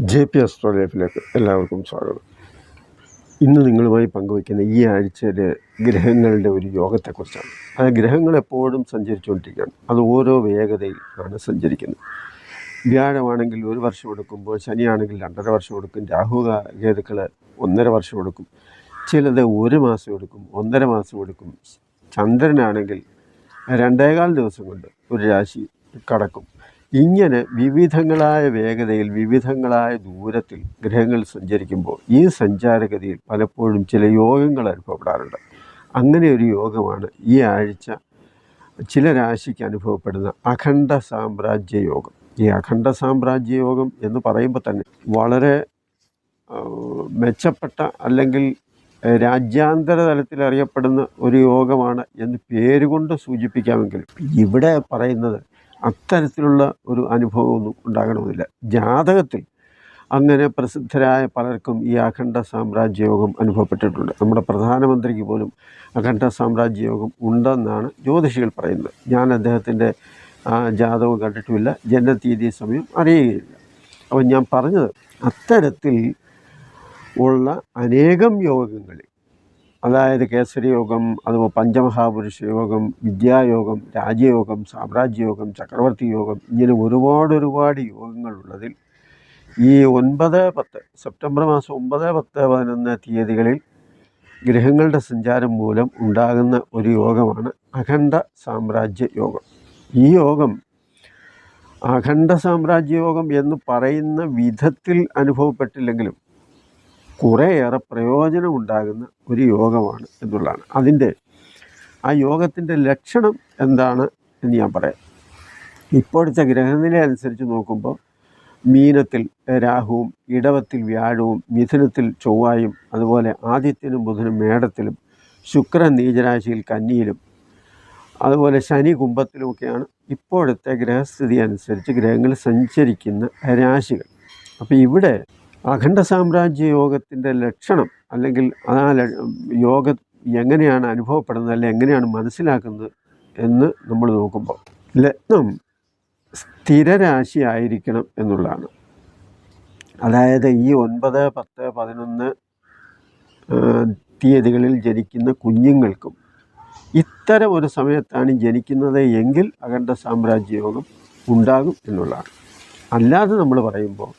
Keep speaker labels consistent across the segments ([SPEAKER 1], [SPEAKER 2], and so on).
[SPEAKER 1] JP astro ലൈഫിലേക്ക് എല്ലാവർക്കും സ്വാഗതം. ഇന്ന് നിങ്ങളുമായി പങ്കുവയ്ക്കുന്ന ഈ ആഴ്ചയിലെ ഗ്രഹങ്ങളുടെ ഒരു യോഗത്തെക്കുറിച്ചാണ്. ആ ഗ്രഹങ്ങൾ എപ്പോഴും സഞ്ചരിച്ചുകൊണ്ടിരിക്കുകയാണ്. അത് ഓരോ വേഗതയിൽ ആണ് സഞ്ചരിക്കുന്നത്. വ്യാഴമാണെങ്കിൽ 1 വർഷം എടുക്കുമ്പോൾ, ശനിയാണെങ്കിൽ 2.5 വർഷം എടുക്കും, രാഹു കേതുക്കൾ 1.5 വർഷം എടുക്കും, ചിലത് 1 മാസം എടുക്കും, 1.5 മാസം എടുക്കും. ചന്ദ്രനാണെങ്കിൽ 2.25 ദിവസം കൊണ്ട് ഒരു രാശി കടക്കും. ഇങ്ങനെ വിവിധങ്ങളായ വേഗതയിൽ വിവിധങ്ങളായ ദൂരത്തിൽ ഗ്രഹങ്ങൾ സഞ്ചരിക്കുമ്പോൾ ഈ സഞ്ചാരഗതിയിൽ പലപ്പോഴും ചില യോഗങ്ങൾ അനുഭവപ്പെടാറുണ്ട്. അങ്ങനെ ഒരു യോഗമാണ് ഈ ആഴ്ച ചില രാശിക്ക് അനുഭവപ്പെടുന്ന അഖണ്ഡ സാമ്രാജ്യ യോഗം. ഈ അഖണ്ഡ സാമ്രാജ്യ യോഗം എന്ന് പറയുമ്പോൾ തന്നെ വളരെ മെച്ചപ്പെട്ട അല്ലെങ്കിൽ രാജ്യാന്തര തലത്തിൽ അറിയപ്പെടുന്ന ഒരു യോഗമാണ് എന്ന് പേരുകൊണ്ട് സൂചിപ്പിക്കാമെങ്കിലും ഇവിടെ പറയുന്നത് അത്തരത്തിലുള്ള ഒരു അനുഭവമൊന്നും ഉണ്ടാകണമെന്നില്ല. ജാതകത്തിൽ അങ്ങനെ പ്രസിദ്ധരായ പലർക്കും ഈ അഖണ്ഡ സാമ്രാജ്യ യോഗം അനുഭവപ്പെട്ടിട്ടുണ്ട്. നമ്മുടെ പ്രധാനമന്ത്രിക്ക് പോലും അഖണ്ഡ സാമ്രാജ്യ യോഗം ഉണ്ടെന്നാണ് ജ്യോതിഷികൾ പറയുന്നത്. ഞാൻ അദ്ദേഹത്തിൻ്റെ ജാതകം കണ്ടിട്ടുമില്ല, ജനനതീയതി സമയം അറിയുകയില്ല. അപ്പോൾ ഞാൻ പറഞ്ഞത് അത്തരത്തിൽ ഉള്ള അനേകം യോഗങ്ങളിൽ, അതായത് കേസരി യോഗം, അതുപോലെ പഞ്ചമഹാപുരുഷ യോഗം, വിദ്യായോഗം, രാജയോഗം, സാമ്രാജ്യയോഗം, ചക്രവർത്തി യോഗം, ഇങ്ങനെ ഒരുപാട് യോഗങ്ങളുള്ളതിൽ ഈ 9, 10 സെപ്റ്റംബർ മാസം 9, 10, 11 തീയതികളിൽ ഗ്രഹങ്ങളുടെ സഞ്ചാരം മൂലം ഉണ്ടാകുന്ന ഒരു യോഗമാണ് അഖണ്ഡ സാമ്രാജ്യ യോഗം. ഈ യോഗം അഖണ്ഡ സാമ്രാജ്യ യോഗം എന്ന് പറയുന്ന വിധത്തിൽ അനുഭവപ്പെട്ടില്ലെങ്കിലും കുറേയേറെ പ്രയോജനം ഉണ്ടാകുന്ന ഒരു യോഗമാണ് എന്നുള്ളതാണ്. ആ യോഗത്തിൻ്റെ ലക്ഷണം എന്താണ് എന്ന് ഞാൻ പറയാം. ഇപ്പോഴത്തെ ഗ്രഹനില അനുസരിച്ച് നോക്കുമ്പോൾ മീനത്തിൽ രാഹുവും, ഇടവത്തിൽ വ്യാഴവും, മിഥുനത്തിൽ ചൊവ്വായും, അതുപോലെ ആദിത്യനും ബുധനും മേടത്തിലും, ശുക്രൻ നീചരാശിയിൽ കന്നിയിലും, അതുപോലെ ശനി കുംഭത്തിലുമൊക്കെയാണ് ഇപ്പോഴത്തെ ഗ്രഹസ്ഥിതി അനുസരിച്ച് ഗ്രഹങ്ങൾ സഞ്ചരിക്കുന്ന രാശികൾ. അപ്പോൾ ഇവിടെ അഖണ്ഡ സാമ്രാജ്യ യോഗത്തിൻ്റെ ലക്ഷണം അല്ലെങ്കിൽ ആ യോഗം എങ്ങനെയാണ് അനുഭവപ്പെടുന്നത്, അല്ലെങ്കിൽ എങ്ങനെയാണ് മനസ്സിലാക്കുന്നത് എന്ന് നമ്മൾ നോക്കുമ്പോൾ ലഗ്നം സ്ഥിരരാശി ആയിരിക്കണം എന്നുള്ളതാണ്. അതായത് ഈ 9, 10, 11 തീയതികളിൽ ജനിക്കുന്ന കുഞ്ഞുങ്ങൾക്കും ഇത്തരം ഒരു സമയത്താണ് ജനിക്കുന്നത് എങ്കിൽ അഖണ്ഡ സാമ്രാജ്യ യോഗം ഉണ്ടാകും എന്നുള്ളതാണ്. അല്ലാതെ നമ്മൾ പറയുമ്പോൾ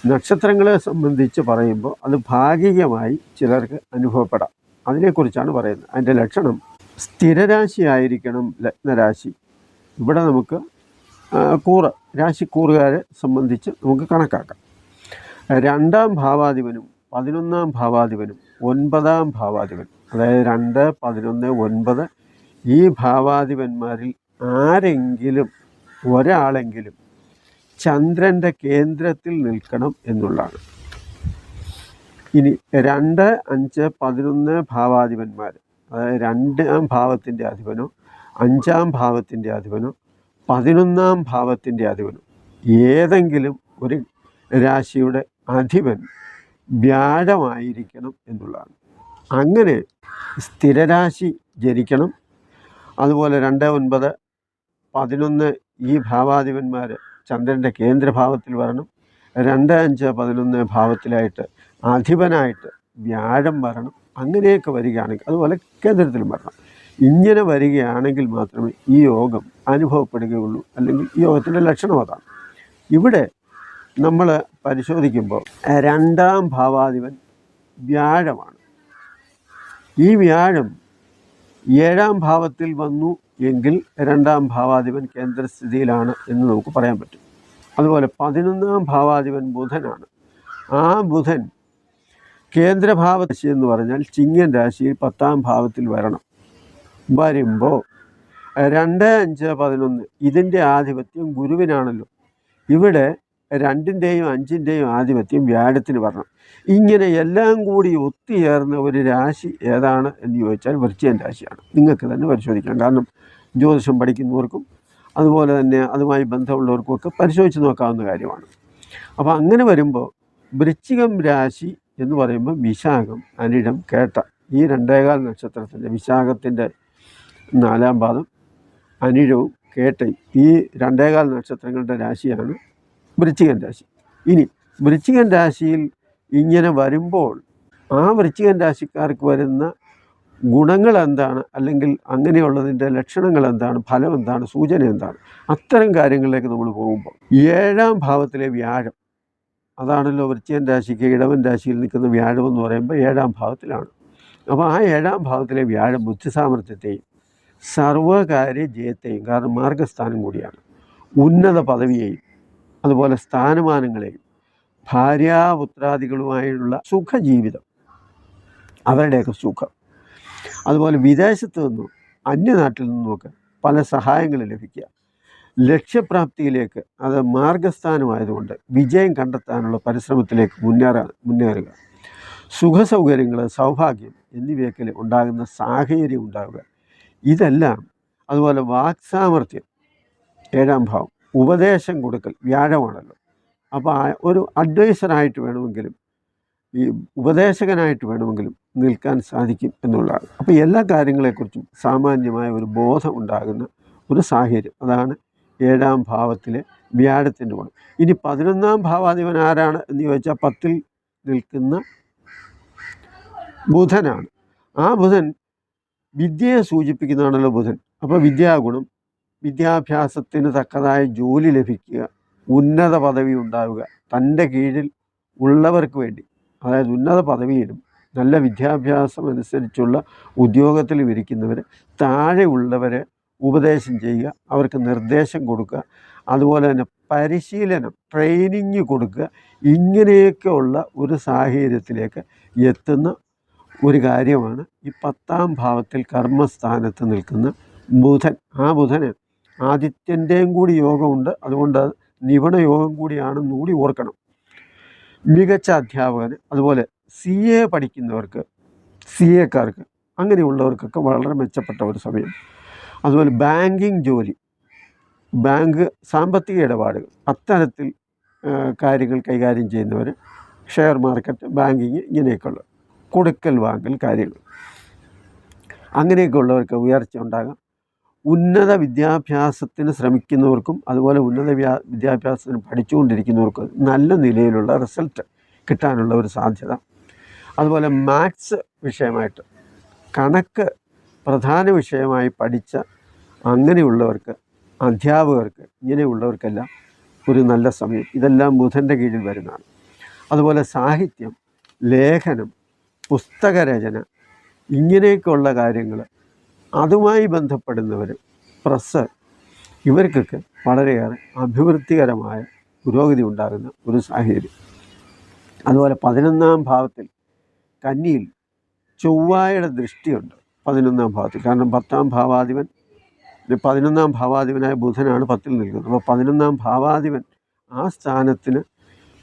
[SPEAKER 1] നക്ഷത്രങ്ങളെ സംബന്ധിച്ച് പറയുമ്പോൾ അത് ഭാഗികമായി ചിലർക്ക് അനുഭവപ്പെടാം. അതിനെക്കുറിച്ചാണ് പറയുന്നത്. അതിൻ്റെ ലക്ഷണം സ്ഥിരരാശി ആയിരിക്കണം ലഗ്നരാശി. ഇവിടെ നമുക്ക് രാശിക്കൂറുകാരെ സംബന്ധിച്ച് നമുക്ക് കണക്കാക്കാം. 2ാം ഭാവാധിപനും 11ാം ഭാവാധിപനും 9ാം ഭാവാധിപൻ, അതായത് 2, 11, 9 ഈ ഭാവാധിപന്മാരിൽ ആരെങ്കിലും ഒരാളെങ്കിലും ചന്ദ്രൻ്റെ കേന്ദ്രത്തിൽ നിൽക്കണം എന്നുള്ളതാണ്. ഇനി 2, 5, 11 ഭാവാധിപന്മാർ, അതായത് 2ാം ഭാവത്തിൻ്റെ അധിപനോ 5ാം ഭാവത്തിൻ്റെ അധിപനോ 11ാം ഭാവത്തിൻ്റെ അധിപനോ ഏതെങ്കിലും ഒരു രാശിയുടെ അധിപൻ വ്യാഴമായിരിക്കണം എന്നുള്ളതാണ്. അങ്ങനെ സ്ഥിരരാശി ജനിക്കണം. അതുപോലെ 2, 9, 11 ഈ ഭാവാധിപന്മാർ ചന്ദ്രൻ്റെ കേന്ദ്രഭാവത്തിൽ വരണം. 2, 5, 11 ഭാവത്തിലായിട്ട് അധിപനായിട്ട് വ്യാഴം വരണം. അങ്ങനെയൊക്കെ വരികയാണെങ്കിൽ, അതുപോലെ കേന്ദ്രത്തിലും വരണം. ഇങ്ങനെ വരികയാണെങ്കിൽ മാത്രമേ ഈ യോഗം അനുഭവപ്പെടുകയുള്ളൂ. അല്ലെങ്കിൽ ഈ യോഗത്തിൻ്റെ ലക്ഷണം അതാണ്. ഇവിടെ നമ്മൾ പരിശോധിക്കുമ്പോൾ 2ാം ഭാവാധിപൻ വ്യാഴമാണ്. ഈ വ്യാഴം 7ാം ഭാവത്തിൽ വന്നു എങ്കിൽ 2ാം ഭാവാധിപൻ കേന്ദ്രസ്ഥിതിയിലാണ് എന്ന് നമുക്ക് പറയാൻ പറ്റും. അതുപോലെ 11ാം ഭാവാധിപൻ ബുധനാണ്. ആ ബുധൻ കേന്ദ്രഭാവരാശി എന്ന് പറഞ്ഞാൽ ചിങ്ങൻ രാശിയിൽ 10ാം ഭാവത്തിൽ വരുമ്പോൾ 2, 5, 11 ഇതിൻ്റെ ആധിപത്യം ഗുരുവിനാണല്ലോ. ഇവിടെ 2ൻ്റെയും 5ൻ്റെയും ആധിപത്യം വ്യാഴത്തിന് വരണം. ഇങ്ങനെ എല്ലാം കൂടി ഒത്തുചേർന്ന ഒരു രാശി ഏതാണ് എന്ന് ചോദിച്ചാൽ വൃശ്ചികൻ രാശിയാണ്. നിങ്ങൾക്ക് തന്നെ പരിശോധിക്കാം. കാരണം ജ്യോതിഷം പഠിക്കുന്നവർക്കും അതുപോലെ തന്നെ അതുമായി ബന്ധമുള്ളവർക്കുമൊക്കെ പരിശോധിച്ച് നോക്കാവുന്ന കാര്യമാണ്. അപ്പോൾ അങ്ങനെ വരുമ്പോൾ വൃശ്ചികം രാശി എന്ന് പറയുമ്പോൾ വിശാഖം, അനിഴം, കേട്ട ഈ 2.25 നക്ഷത്രത്തിൻ്റെ, വിശാഖത്തിൻ്റെ 4ാം പാദം, അനിഴവും കേട്ടയും ഈ 2.25 നക്ഷത്രങ്ങളുടെ രാശിയാണ് വൃശ്ചികൻ രാശി. ഇനി വൃശ്ചികൻ രാശിയിൽ ഇങ്ങനെ വരുമ്പോൾ ആ വൃശ്ചികൻ രാശിക്കാർക്ക് വരുന്ന ഗുണങ്ങൾ എന്താണ്, അല്ലെങ്കിൽ അങ്ങനെയുള്ളതിൻ്റെ ലക്ഷണങ്ങൾ എന്താണ്, ഫലം എന്താണ്, സൂചന എന്താണ്, അത്തരം കാര്യങ്ങളിലേക്ക് നമ്മൾ പോകുമ്പോൾ 7ാം ഭാവത്തിലെ വ്യാഴം, അതാണല്ലോ വൃശ്ചികൻ രാശിക്ക് ഇടവൻ രാശിയിൽ നിൽക്കുന്ന വ്യാഴം എന്ന് പറയുമ്പോൾ 7ാം ഭാവത്തിലാണ്. അപ്പോൾ ആ 7ാം ഭാവത്തിലെ വ്യാഴം ബുദ്ധിസാമർത്ഥ്യത്തെയും സർവകാര്യ ജയത്തെയും, കാരണം മാർഗസ്ഥാനം കൂടിയാണ്, ഉന്നത പദവിയെയും അതുപോലെ സ്ഥാനമാനങ്ങളെയും ഭാര്യാപുത്രാദികളുമായുള്ള സുഖജീവിതം, അവരുടെയൊക്കെ സുഖം, അതുപോലെ വിദേശത്ത് നിന്നും അന്യനാട്ടിൽ നിന്നുമൊക്കെ പല സഹായങ്ങൾ ലഭിക്കുക, ലക്ഷ്യപ്രാപ്തിയിലേക്ക്, അത് മാർഗസ്ഥാനമായതുകൊണ്ട് വിജയം കണ്ടെത്താനുള്ള പരിശ്രമത്തിലേക്ക് മുന്നേറുക, സുഖസൗകര്യങ്ങൾ, സൗഭാഗ്യം എന്നിവയൊക്കെ ഉണ്ടാകുന്ന സാഹചര്യം ഉണ്ടാവുക, ഇതെല്ലാം. അതുപോലെ വാക്സാമർത്ഥ്യം, 7ാം ഭാവം, ഉപദേശം കൊടുക്കൽ, വ്യാഴമാണല്ലോ. അപ്പോൾ ഒരു അഡ്വൈസറായിട്ട് വേണമെങ്കിലും ഈ ഉപദേശകനായിട്ട് വേണമെങ്കിലും നിൽക്കാൻ സാധിക്കും എന്നുള്ളതാണ്. അപ്പോൾ എല്ലാ കാര്യങ്ങളെക്കുറിച്ചും സാമാന്യമായ ഒരു ബോധം ഉണ്ടാകുന്ന ഒരു സാഹചര്യം, അതാണ് 7ാം ഭാവത്തിലെ വ്യാഴത്തിൻ്റെ ഗുണം. ഇനി 11ാം ഭാവാധിപൻ ആരാണ് എന്ന് ചോദിച്ചാൽ 10ൽ നിൽക്കുന്ന ബുധനാണ്. ആ ബുധൻ വിദ്യയെ സൂചിപ്പിക്കുന്നതാണല്ലോ ബുധൻ. അപ്പോൾ വിദ്യാഗുണം, വിദ്യാഭ്യാസത്തിന് തക്കതായ ജോലി ലഭിക്കുക, ഉന്നത പദവി ഉണ്ടാവുക, തൻ്റെ കീഴിൽ ഉള്ളവർക്ക് വേണ്ടി, അതായത് ഉന്നത പദവിയിലും നല്ല വിദ്യാഭ്യാസം അനുസരിച്ചുള്ള ഉദ്യോഗത്തിൽ ഇരിക്കുന്നവർ താഴെയുള്ളവരെ ഉപദേശം ചെയ്യുക, അവർക്ക് നിർദ്ദേശം കൊടുക്കുക, അതുപോലെ തന്നെ പരിശീലനം, ട്രെയിനിങ് കൊടുക്കുക, ഇങ്ങനെയൊക്കെ ഉള്ള ഒരു സാഹചര്യത്തിലേക്ക് എത്തുന്ന ഒരു കാര്യമാണ് ഈ 10ാം ഭാവത്തിൽ കർമ്മസ്ഥാനത്ത് നിൽക്കുന്ന ബുധൻ. ആ ബുധന് ആദിത്യൻ്റെയും കൂടി യോഗമുണ്ട്, അതുകൊണ്ട് നിപുണ യോഗം കൂടിയാണെന്ന് കൂടി ഓർക്കണം. മികച്ച അധ്യാപകന്, അതുപോലെ CA പഠിക്കുന്നവർക്ക്, CAക്കാർക്ക്, അങ്ങനെയുള്ളവർക്കൊക്കെ വളരെ മെച്ചപ്പെട്ട ഒരു സമയം. അതുപോലെ ബാങ്കിങ് ജോലി, ബാങ്ക്, സാമ്പത്തിക ഇടപാടുകൾ, അത്തരത്തിൽ കാര്യങ്ങൾ കൈകാര്യം ചെയ്യുന്നവർ, ഷെയർ മാർക്കറ്റ്, ബാങ്കിങ്, ഇങ്ങനെയൊക്കെയുള്ള കൊടുക്കൽ വാങ്ങൽ കാര്യങ്ങൾ, അങ്ങനെയൊക്കെ ഉള്ളവർക്ക് ഉയർച്ച ഉണ്ടാകാം. ഉന്നത വിദ്യാഭ്യാസത്തിന് ശ്രമിക്കുന്നവർക്കും അതുപോലെ ഉന്നത വിദ്യാഭ്യാസത്തിന് പഠിച്ചുകൊണ്ടിരിക്കുന്നവർക്കും നല്ല നിലയിലുള്ള റിസൾട്ട് കിട്ടാനുള്ള ഒരു സാധ്യത. അതുപോലെ മാത്സ് വിഷയമായിട്ട്, കണക്ക് പ്രധാന വിഷയമായി പഠിച്ച അങ്ങനെയുള്ളവർക്ക്, അധ്യാപകർക്ക്, ഇങ്ങനെയുള്ളവർക്കെല്ലാം ഒരു നല്ല സമയം. ഇതെല്ലാം ബുധൻ്റെ കീഴിൽ വരുന്നതാണ്. അതുപോലെ സാഹിത്യം, ലേഖനം, പുസ്തകരചന, ഇങ്ങനെയൊക്കെയുള്ള കാര്യങ്ങൾ, അതുമായി ബന്ധപ്പെടുന്നവർ, പ്രസ്, ഇവർക്കൊക്കെ വളരെയേറെ അഭിവൃദ്ധികരമായ പുരോഗതി ഉണ്ടാകുന്ന ഒരു സാഹചര്യം. അതുപോലെ 11ാം ഭാവത്തിൽ കന്നിയിൽ ചൊവ്വയുടെ ദൃഷ്ടിയുണ്ട് 11ാം ഭാവത്തിൽ. കാരണം 10ാം ഭാവാധിപൻ, 11ാം ഭാവാധിപനായ ബുധനാണ് 10ൽ നിൽക്കുന്നത്. അപ്പോൾ 11ാം ഭാവാധിപൻ ആ സ്ഥാനത്തിന്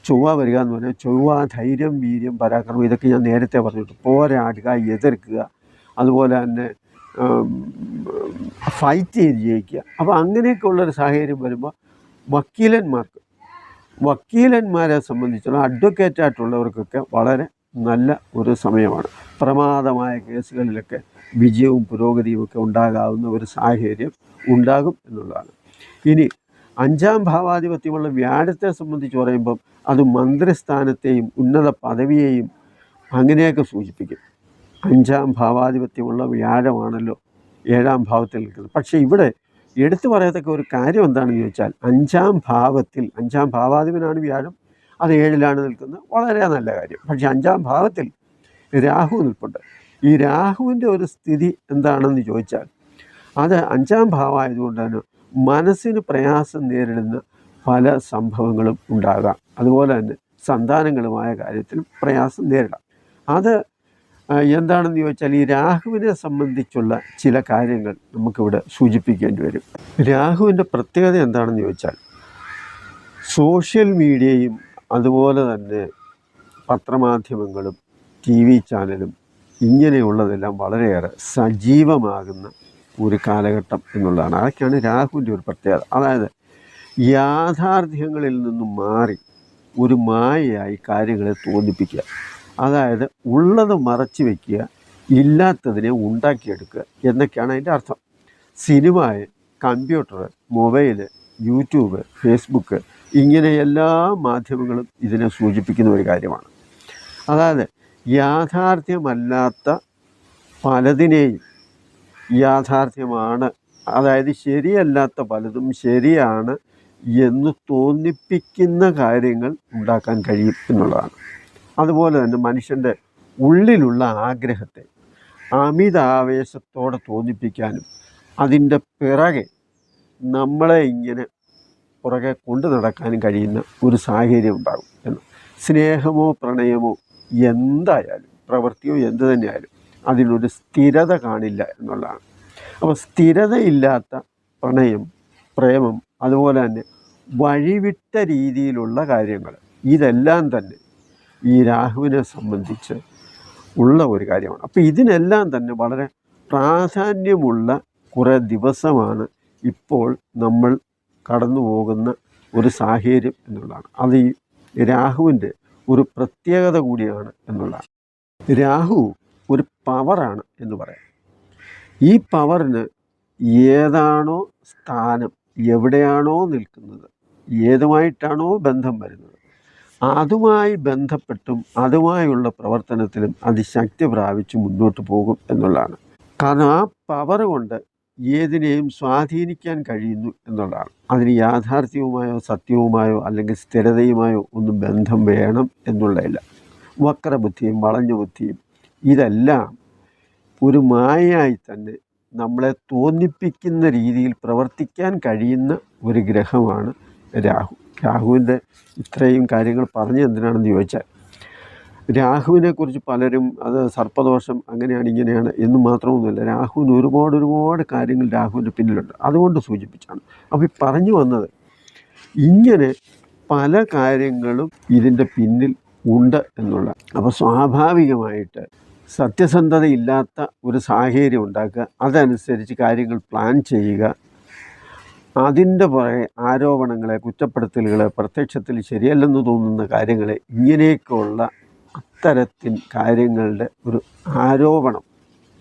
[SPEAKER 1] ചൊവ്വ വരിക എന്ന് പറഞ്ഞാൽ ചൊവ്വ ധൈര്യം, വീര്യം, പരാക്രമം, ഇതൊക്കെ ഞാൻ നേരത്തെ പറഞ്ഞിട്ട്, പോരാടുക, എതിർക്കുക, അതുപോലെ തന്നെ ഫൈറ്റ് ചെയ്ത് ജയിക്കുക. അപ്പോൾ അങ്ങനെയൊക്കെ ഉള്ളൊരു സാഹചര്യം വരുമ്പോൾ വക്കീലന്മാരെ സംബന്ധിച്ചുള്ള അഡ്വക്കേറ്റായിട്ടുള്ളവർക്കൊക്കെ വളരെ നല്ല ഒരു സമയമാണ്. പ്രമാദമായ കേസുകളിലൊക്കെ വിജയവും പുരോഗതിയും ഒക്കെ ഉണ്ടാകാവുന്ന ഒരു സാഹചര്യം ഉണ്ടാകും എന്നുള്ളതാണ്. ഇനി 5ാം ഭാവാധിപത്യമുള്ള വ്യാഴത്തെ സംബന്ധിച്ച് പറയുമ്പം അത് മന്ത്രിസ്ഥാനത്തെയും ഉന്നത പദവിയെയും അങ്ങനെയൊക്കെ സൂചിപ്പിക്കും. 5ാം ഭാവാധിപത്യമുള്ള വ്യാഴമാണല്ലോ 7ാം ഭാവത്തിൽ നിൽക്കുന്നത്. പക്ഷേ ഇവിടെ എടുത്തു പറയത്തക്ക ഒരു കാര്യം എന്താണെന്ന് ചോദിച്ചാൽ, 5ാം ഭാവത്തിൽ, 5ാം ഭാവാധിപനാണ് വ്യാഴം, അത് 7ലാണ് നിൽക്കുന്നത്, വളരെ നല്ല കാര്യം. പക്ഷേ 5ാം ഭാവത്തിൽ രാഹു നിൽപ്പുണ്ട്. ഈ രാഹുവിൻ്റെ ഒരു സ്ഥിതി എന്താണെന്ന് ചോദിച്ചാൽ, അത് 5ാം ഭാവമായതുകൊണ്ട് തന്നെ മനസ്സിന് പ്രയാസം നേരിടുന്ന പല സംഭവങ്ങളും ഉണ്ടാകാം. അതുപോലെ തന്നെ സന്താനങ്ങളുമായ കാര്യത്തിലും പ്രയാസം നേരിടാം. അത് എന്താണെന്ന് ചോദിച്ചാൽ, ഈ രാഹുവിനെ സംബന്ധിച്ചുള്ള ചില കാര്യങ്ങൾ നമുക്കിവിടെ സൂചിപ്പിക്കേണ്ടി വരും. രാഹുവിൻ്റെ പ്രത്യേകത എന്താണെന്ന് ചോദിച്ചാൽ, സോഷ്യൽ മീഡിയയും അതുപോലെ തന്നെ പത്രമാധ്യമങ്ങളും TV ചാനലും ഇങ്ങനെയുള്ളതെല്ലാം വളരെയേറെ സജീവമാകുന്ന ഒരു കാലഘട്ടം എന്നുള്ളതാണ്. അതൊക്കെയാണ് രാഹുവിൻ്റെ ഒരു പ്രത്യേകത. അതായത് യാഥാർത്ഥ്യങ്ങളിൽ നിന്നും മാറി ഒരു മായയായി കാര്യങ്ങളെ തോന്നിപ്പിക്കുക, അതായത് ഉള്ളത് മറച്ചു വയ്ക്കുക, ഇല്ലാത്തതിനെ ഉണ്ടാക്കിയെടുക്കുക എന്നൊക്കെയാണ് അതിൻ്റെ അർത്ഥം. Cinema, computer, mobile, YouTube, Facebook, ഇങ്ങനെ എല്ലാ മാധ്യമങ്ങളും ഇതിനെ സൂചിപ്പിക്കുന്ന ഒരു കാര്യമാണ്. അതായത് യാഥാർത്ഥ്യമല്ലാത്ത പലതിനെയും യാഥാർത്ഥ്യമാണ്, അതായത് ശരിയല്ലാത്ത പലതും ശരിയാണ് എന്ന് തോന്നിപ്പിക്കുന്ന കാര്യങ്ങൾ ഉണ്ടാക്കാൻ കഴിയും എന്നുള്ളതാണ്. അതുപോലെ തന്നെ മനുഷ്യൻ്റെ ഉള്ളിലുള്ള ആഗ്രഹത്തെ അമിതാവേശത്തോടെ തോന്നിപ്പിക്കാനും അതിൻ്റെ പിറകെ നമ്മളെ ഇങ്ങനെ പുറകെ കൊണ്ടു നടക്കാനും കഴിയുന്ന ഒരു സാഹചര്യം ഉണ്ടാകും എന്ന്. സ്നേഹമോ പ്രണയമോ എന്തായാലും, പ്രവൃത്തിയോ എന്തു തന്നെയായാലും അതിനൊരു സ്ഥിരത കാണില്ല എന്നുള്ളതാണ്. അപ്പോൾ സ്ഥിരതയില്ലാത്ത പ്രണയം, പ്രേമം, അതുപോലെ തന്നെ വഴിവിട്ട രീതിയിലുള്ള കാര്യങ്ങൾ, ഇതെല്ലാം തന്നെ ഈ രാഹുവിനെ സംബന്ധിച്ച് ഉള്ള ഒരു കാര്യമാണ്. അപ്പോൾ ഇതിനെല്ലാം തന്നെ വളരെ പ്രാധാന്യമുള്ള കുറേ ദിവസമാണ് ഇപ്പോൾ നമ്മൾ കടന്നു പോകുന്ന ഒരു സാഹചര്യം എന്നുള്ളതാണ്. അത് ഈ രാഹുവിൻ്റെ ഒരു പ്രത്യേകത കൂടിയാണ് എന്നുള്ളതാണ്. രാഹു ഒരു പവറാണ് എന്ന് പറയാം. ഈ പവറിന് ഏതാണോ സ്ഥാനം, എവിടെയാണോ നിൽക്കുന്നത്, ഏതുമായിട്ടാണോ ബന്ധം വരുന്നത്, അതുമായി ബന്ധപ്പെട്ടും അതുമായുള്ള പ്രവർത്തനത്തിലും അത് ശക്തി പ്രാപിച്ച് മുന്നോട്ട് പോകും എന്നുള്ളതാണ്. കാരണം ആ പവർ കൊണ്ട് ഏതിനെയും സ്വാധീനിക്കാൻ കഴിയുന്നു എന്നുള്ളതാണ്. അതിന് യാഥാർത്ഥ്യവുമായോ സത്യവുമായോ അല്ലെങ്കിൽ സ്ഥിരതയുമായോ ഒന്നും ബന്ധം വേണം എന്നുള്ളതില്ല. വക്രബുദ്ധിയും വളഞ്ഞ ബുദ്ധിയും ഇതെല്ലാം ഒരു മായയായി തന്നെ നമ്മളെ തോന്നിപ്പിക്കുന്ന രീതിയിൽ പ്രവർത്തിക്കാൻ കഴിയുന്ന ഒരു ഗ്രഹമാണ് രാഹു. രാഹുവിൻ്റെ ഇത്രയും കാര്യങ്ങൾ പറഞ്ഞ് എന്തിനാണെന്ന് ചോദിച്ചാൽ, രാഹുവിനെക്കുറിച്ച് പലരും അത് സർപ്പദോഷം അങ്ങനെയാണ് ഇങ്ങനെയാണ് എന്ന് മാത്രമൊന്നുമില്ല, രാഹുവിന് ഒരുപാട് കാര്യങ്ങൾ രാഹുവിൻ്റെ പിന്നിലുണ്ട്. അതുകൊണ്ട് സൂചിപ്പിച്ചാണ്. അപ്പോൾ ഈ പറഞ്ഞു വന്നത് ഇങ്ങനെ പല കാര്യങ്ങളും ഇതിൻ്റെ പിന്നിൽ ഉണ്ട് എന്നുള്ള. അപ്പോൾ സ്വാഭാവികമായിട്ട് സത്യസന്ധതയില്ലാത്ത ഒരു സാഹചര്യം ഉണ്ടാക്കുക, അതനുസരിച്ച് കാര്യങ്ങൾ പ്ലാൻ ചെയ്യുക, അതിൻ്റെ പുറകെ ആരോപണങ്ങളെ, കുറ്റപ്പെടുത്തലുകളെ, പ്രത്യക്ഷത്തിൽ ശരിയല്ലെന്ന് തോന്നുന്ന കാര്യങ്ങളെ, ഇങ്ങനെയൊക്കെയുള്ള അത്തരത്തിൽ കാര്യങ്ങളുടെ ഒരു ആരോപണം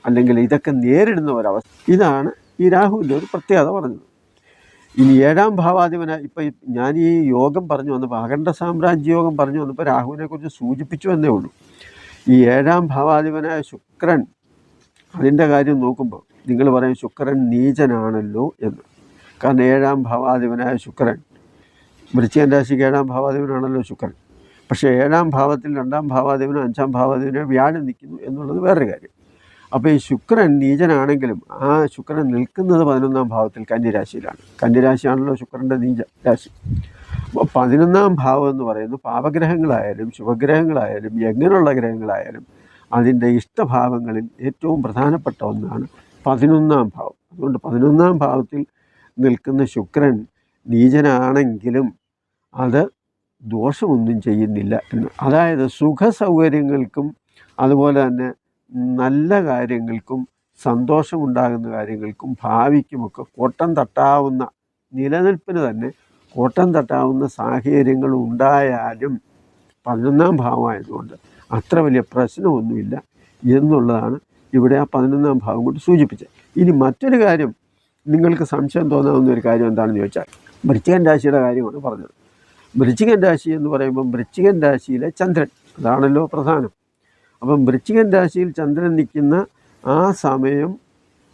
[SPEAKER 1] അല്ലെങ്കിൽ ഇതൊക്കെ നേരിടുന്ന ഒരവസ്ഥ, ഇതാണ് ഈ രാഹുവിൻ്റെ ഒരു പ്രത്യേകത പറഞ്ഞത്. ഇനി 7ാം ഭാവാധിപനായി ഇപ്പം ഞാൻ ഈ യോഗം പറഞ്ഞു വന്നപ്പോൾ, അഖണ്ഡ സാമ്രാജ്യ യോഗം പറഞ്ഞു വന്നപ്പോൾ രാഹുവിനെക്കുറിച്ച് സൂചിപ്പിച്ചു എന്നേ ഉള്ളൂ. ഈ 7ാം ഭാവാധിപനായ ശുക്രൻ, അതിൻ്റെ കാര്യം നോക്കുമ്പോൾ നിങ്ങൾ പറയും ശുക്രൻ നീചനാണല്ലോ എന്ന്. കാരണം 7ാം ഭാവാധിപനായ ശുക്രൻ, വൃശ്ചികൻ രാശിക്ക് 7ാം ഭാവാധിപനാണല്ലോ ശുക്രൻ. പക്ഷേ 7ാം ഭാവത്തിൽ 2ാം ഭാവാധിപനോ 5ാം ഭാവാധിപനോ വ്യാഴം നിൽക്കുന്നു എന്നുള്ളത് വേറൊരു കാര്യം. അപ്പോൾ ഈ ശുക്രൻ നീചനാണെങ്കിലും ആ ശുക്രൻ നിൽക്കുന്നത് 11ാം ഭാവത്തിൽ കന്യരാശിയിലാണ്. കന്യരാശിയാണല്ലോ ശുക്രൻ്റെ നീച രാശി. അപ്പോൾ 11ാം ഭാവം എന്ന് പറയുന്നത് പാപഗ്രഹങ്ങളായാലും ശുഭഗ്രഹങ്ങളായാലും എങ്ങനെയുള്ള ഗ്രഹങ്ങളായാലും അതിൻ്റെ ഇഷ്ടഭാവങ്ങളിൽ ഏറ്റവും പ്രധാനപ്പെട്ട ഒന്നാണ് 11ാം ഭാവം. അതുകൊണ്ട് 11ാം ഭാവത്തിൽ നിൽക്കുന്ന ശുക്രൻ നീചനാണെങ്കിലും അത് ദോഷമൊന്നും ചെയ്യുന്നില്ല എന്ന്. അതായത് സുഖ സൗകര്യങ്ങൾക്കും അതുപോലെ തന്നെ നല്ല കാര്യങ്ങൾക്കും സന്തോഷമുണ്ടാകുന്ന കാര്യങ്ങൾക്കും ഭാവിക്കുമൊക്കെ കോട്ടം തട്ടാവുന്ന, നിലനിൽപ്പിന് തന്നെ കോട്ടം തട്ടാവുന്ന സാഹചര്യങ്ങൾ ഉണ്ടായാലും 11ാം ഭാവമായതുകൊണ്ട് അത്ര വലിയ പ്രശ്നമൊന്നുമില്ല എന്നുള്ളതാണ് ഇവിടെ ആ 11ാം ഭാവം കൊണ്ട് സൂചിപ്പിച്ചത്. ഇനി മറ്റൊരു കാര്യം നിങ്ങൾക്ക് സംശയം തോന്നാവുന്ന ഒരു കാര്യം എന്താണെന്ന് ചോദിച്ചാൽ, വൃശ്ചികൻ രാശിയുടെ കാര്യമാണ് പറഞ്ഞത്. വൃശ്ചികൻ രാശി എന്ന് പറയുമ്പം വൃശ്ചികൻ രാശിയിലെ ചന്ദ്രൻ, അതാണല്ലോ പ്രധാനം. അപ്പം വൃശ്ചികൻ രാശിയിൽ ചന്ദ്രൻ നിൽക്കുന്ന ആ സമയം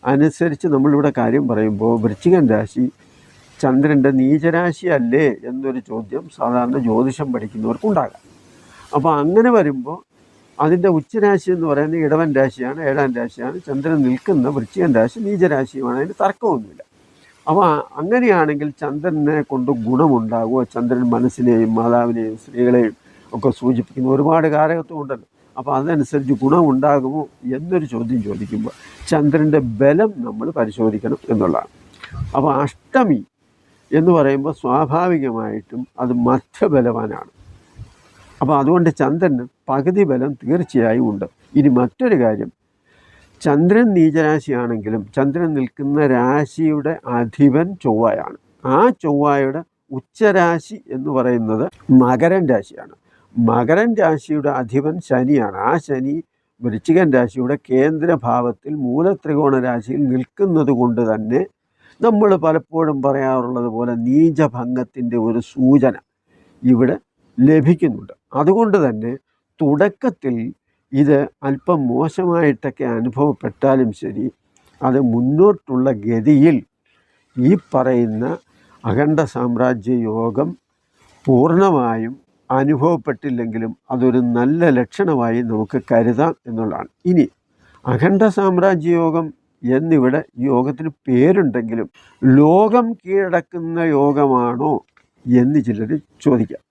[SPEAKER 1] അനുസരിച്ച് നമ്മളിവിടെ കാര്യം പറയുമ്പോൾ വൃശ്ചികൻ രാശി ചന്ദ്രൻ്റെ നീചരാശി അല്ലേ എന്നൊരു ചോദ്യം സാധാരണ ജ്യോതിഷം പഠിക്കുന്നവർക്കുണ്ടാകാം. അപ്പോൾ അങ്ങനെ വരുമ്പോൾ അതിൻ്റെ ഉച്ചരാശി എന്ന് പറയുന്നത് ഇടവൻ രാശിയാണ്, 7ാം രാശിയാണ്. ചന്ദ്രൻ നിൽക്കുന്ന വൃശ്ചികൻ രാശി നീചരാശിയുമാണ്, അതിന് തർക്കമൊന്നുമില്ല. അപ്പോൾ അങ്ങനെയാണെങ്കിൽ ചന്ദ്രനെ കൊണ്ട് ഗുണമുണ്ടാകുമോ? ചന്ദ്രൻ മനസ്സിനെയും മാതാവിനെയും സ്ത്രീകളെയും ഒക്കെ സൂചിപ്പിക്കുന്ന ഒരുപാട് കാരകത്വം ഉണ്ടല്ലോ. അപ്പോൾ അതനുസരിച്ച് ഗുണമുണ്ടാകുമോ എന്നൊരു ചോദ്യം ചോദിക്കുമ്പോൾ ചന്ദ്രൻ്റെ ബലം നമ്മൾ പരിശോധിക്കണം എന്നുള്ളതാണ്. അപ്പോൾ അഷ്ടമി എന്ന് പറയുമ്പോൾ സ്വാഭാവികമായിട്ടും അത് മധ്യബലവാനാണ്. അപ്പോൾ അതുകൊണ്ട് ചന്ദ്രന് പകുതി ബലം തീർച്ചയായും ഉണ്ട്. ഇനി മറ്റൊരു കാര്യം, ചന്ദ്രൻ നീചരാശിയാണെങ്കിലും ചന്ദ്രൻ നിൽക്കുന്ന രാശിയുടെ അധിപൻ ചൊവ്വയാണ്. ആ ചൊവ്വയുടെ ഉച്ചരാശി എന്ന് പറയുന്നത് മകരൻ രാശിയാണ്. മകരൻ രാശിയുടെ അധിപൻ ശനിയാണ്. ആ ശനി വൃശ്ചികൻ രാശിയുടെ കേന്ദ്രഭാവത്തിൽ മൂലത്രികോണ രാശിയിൽ നിൽക്കുന്നത് കൊണ്ട് തന്നെ നമ്മൾ പലപ്പോഴും പറയാറുള്ളത് പോലെ നീചഭംഗത്തിൻ്റെ ഒരു സൂചന, ഇവിടെ ലഭിക്കുന്നുണ്ട്. അതുകൊണ്ട് തന്നെ തുടക്കത്തിൽ ഇത് അല്പം മോശമായിട്ടൊക്കെ അനുഭവപ്പെട്ടാലും ശരി, അത് മുന്നോട്ടുള്ള ഗതിയിൽ ഈ പറയുന്ന അഖണ്ഡ സാമ്രാജ്യ യോഗം പൂർണ്ണമായും അനുഭവപ്പെട്ടില്ലെങ്കിലും അതൊരു നല്ല ലക്ഷണമായി നമുക്ക് കരുതാം എന്നുള്ളതാണ്. ഇനി അഖണ്ഡ സാമ്രാജ്യ യോഗം എന്നിവിടെ ഈ യോഗത്തിന് പേരുണ്ടെങ്കിലും ലോകം കീഴടക്കുന്ന യോഗമാണോ എന്ന് ചിലർ ചോദിക്കാം.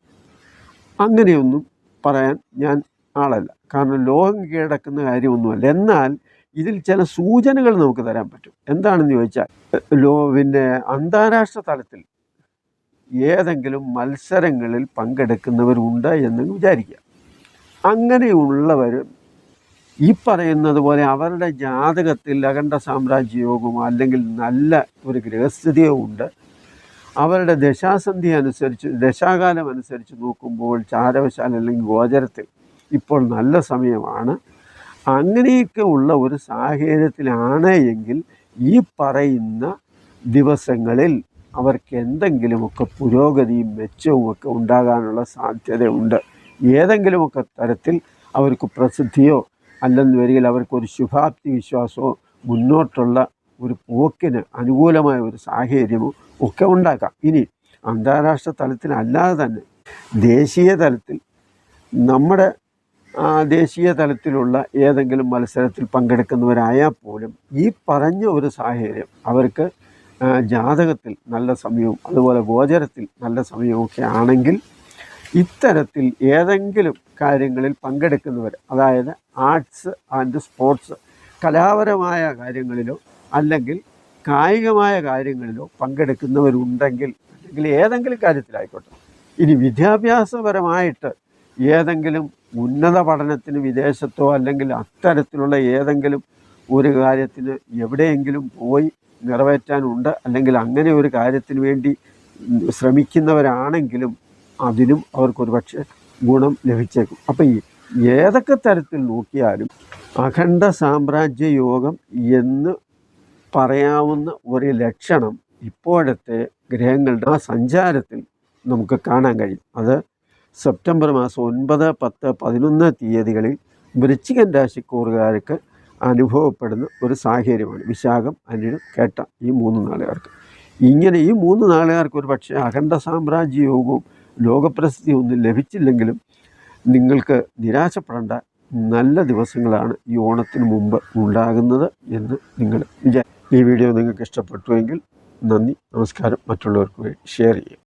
[SPEAKER 1] അങ്ങനെയൊന്നും പറയാൻ ഞാൻ ആളല്ല. കാരണം ലോകം കീഴടക്കുന്ന കാര്യമൊന്നുമല്ല. എന്നാൽ ഇതിൽ ചില സൂചനകൾ നമുക്ക് തരാൻ പറ്റും. എന്താണെന്ന് ചോദിച്ചാൽ, പിന്നെ അന്താരാഷ്ട്ര തലത്തിൽ ഏതെങ്കിലും മത്സരങ്ങളിൽ പങ്കെടുക്കുന്നവരുണ്ട് എന്ന് വിചാരിക്കുക. അങ്ങനെയുള്ളവർ ഈ പറയുന്നത് പോലെ അവരുടെ ജാതകത്തിൽ അഖണ്ഡ സാമ്രാജ്യ യോഗമോ അല്ലെങ്കിൽ നല്ല ഒരു ഗ്രഹസ്ഥിതിയോ ഉണ്ട്. അവരുടെ ദശാസന്ധി അനുസരിച്ച്, ദശാകാലം അനുസരിച്ച് നോക്കുമ്പോൾ ചാരവശാൽ അല്ലെങ്കിൽ ഗോചരത്തിൽ ഇപ്പോൾ നല്ല സമയമാണ്. അങ്ങനെയൊക്കെ ഉള്ള ഒരു സാഹചര്യത്തിലാണ് എങ്കിൽ ഈ പറയുന്ന ദിവസങ്ങളിൽ അവർക്ക് എന്തെങ്കിലുമൊക്കെ പുരോഗതിയും മെച്ചവും ഒക്കെ ഉണ്ടാകാനുള്ള സാധ്യതയുണ്ട്. ഏതെങ്കിലുമൊക്കെ തരത്തിൽ അവർക്ക് പ്രസിദ്ധിയോ അല്ലെന്ന് വരികിൽ അവർക്കൊരു ശുഭാപ്തി വിശ്വാസമോ മുന്നോട്ടുള്ള ഒരു പോക്കിന് അനുകൂലമായ ഒരു സാഹചര്യമോ ഒക്കെ ഉണ്ടാക്കാം. ഇനി അന്താരാഷ്ട്ര തലത്തിലല്ലാതെ തന്നെ ദേശീയ തലത്തിൽ, നമ്മുടെ ദേശീയ തലത്തിലുള്ള ഏതെങ്കിലും മത്സരത്തിൽ പങ്കെടുക്കുന്നവരായാൽ പോലും ഈ പറഞ്ഞ ഒരു സാഹചര്യം അവർക്ക് ജാതകത്തിൽ നല്ല സമയവും അതുപോലെ ഗോചരത്തിൽ നല്ല സമയവും ഒക്കെ ആണെങ്കിൽ ഇത്തരത്തിൽ ഏതെങ്കിലും കാര്യങ്ങളിൽ പങ്കെടുക്കുന്നവർ, അതായത് ആർട്സ് ആൻഡ് സ്പോർട്സ്, കലാപരമായ കാര്യങ്ങളിലോ അല്ലെങ്കിൽ കായികമായ കാര്യങ്ങളിലോ പങ്കെടുക്കുന്നവരുണ്ടെങ്കിൽ, അല്ലെങ്കിൽ ഏതെങ്കിലും കാര്യത്തിലായിക്കോട്ടെ. ഇനി വിദ്യാഭ്യാസപരമായിട്ട് ഏതെങ്കിലും ഉന്നത പഠനത്തിന് വിദേശത്തോ അല്ലെങ്കിൽ അത്തരത്തിലുള്ള ഏതെങ്കിലും ഒരു കാര്യത്തിന് എവിടെയെങ്കിലും പോയി നിറവേറ്റാനുണ്ട്, അല്ലെങ്കിൽ അങ്ങനെ ഒരു കാര്യത്തിന് വേണ്ടി ശ്രമിക്കുന്നവരാണെങ്കിലും അതിനും അവർക്കൊരു പക്ഷേ ഗുണം ലഭിച്ചേക്കും. അപ്പം ഏതൊക്കെ തരത്തിൽ നോക്കിയാലും അഖണ്ഡ സാമ്രാജ്യ യോഗം എന്ന് പറയാവുന്ന ഒരു ലക്ഷണം ഇപ്പോഴത്തെ ഗ്രഹങ്ങളുടെ ആ സഞ്ചാരത്തിൽ നമുക്ക് കാണാൻ കഴിയും. അത് സെപ്റ്റംബർ മാസം 9, 10, 11 തീയതികളിൽ വൃശ്ചികൻ രാശിക്കൂറുകാർക്ക് അനുഭവപ്പെടുന്ന ഒരു സാഹചര്യമാണ്. വിശാഖം, അനിഴം, കേട്ട ഈ 3 നാളുകാർക്ക്. ഇങ്ങനെ ഈ 3 നാളുകാർക്ക് ഒരു പക്ഷേ അഖണ്ഡ സാമ്രാജ്യ യോഗവും ലോകപ്രസിദ്ധിയും ഒന്നും ലഭിച്ചില്ലെങ്കിലും നിങ്ങൾക്ക് നിരാശപ്പെടേണ്ട, നല്ല ദിവസങ്ങളാണ് ഈ ഓണത്തിന് മുമ്പ് ഉണ്ടാകുന്നത് എന്ന് നിങ്ങൾ ഈ വീഡിയോ നിങ്ങൾക്ക് ഇഷ്ടപ്പെട്ടുവെങ്കിൽ നന്ദി, നമസ്കാരം. മറ്റുള്ളവർക്ക് ഷെയർ ചെയ്യുക.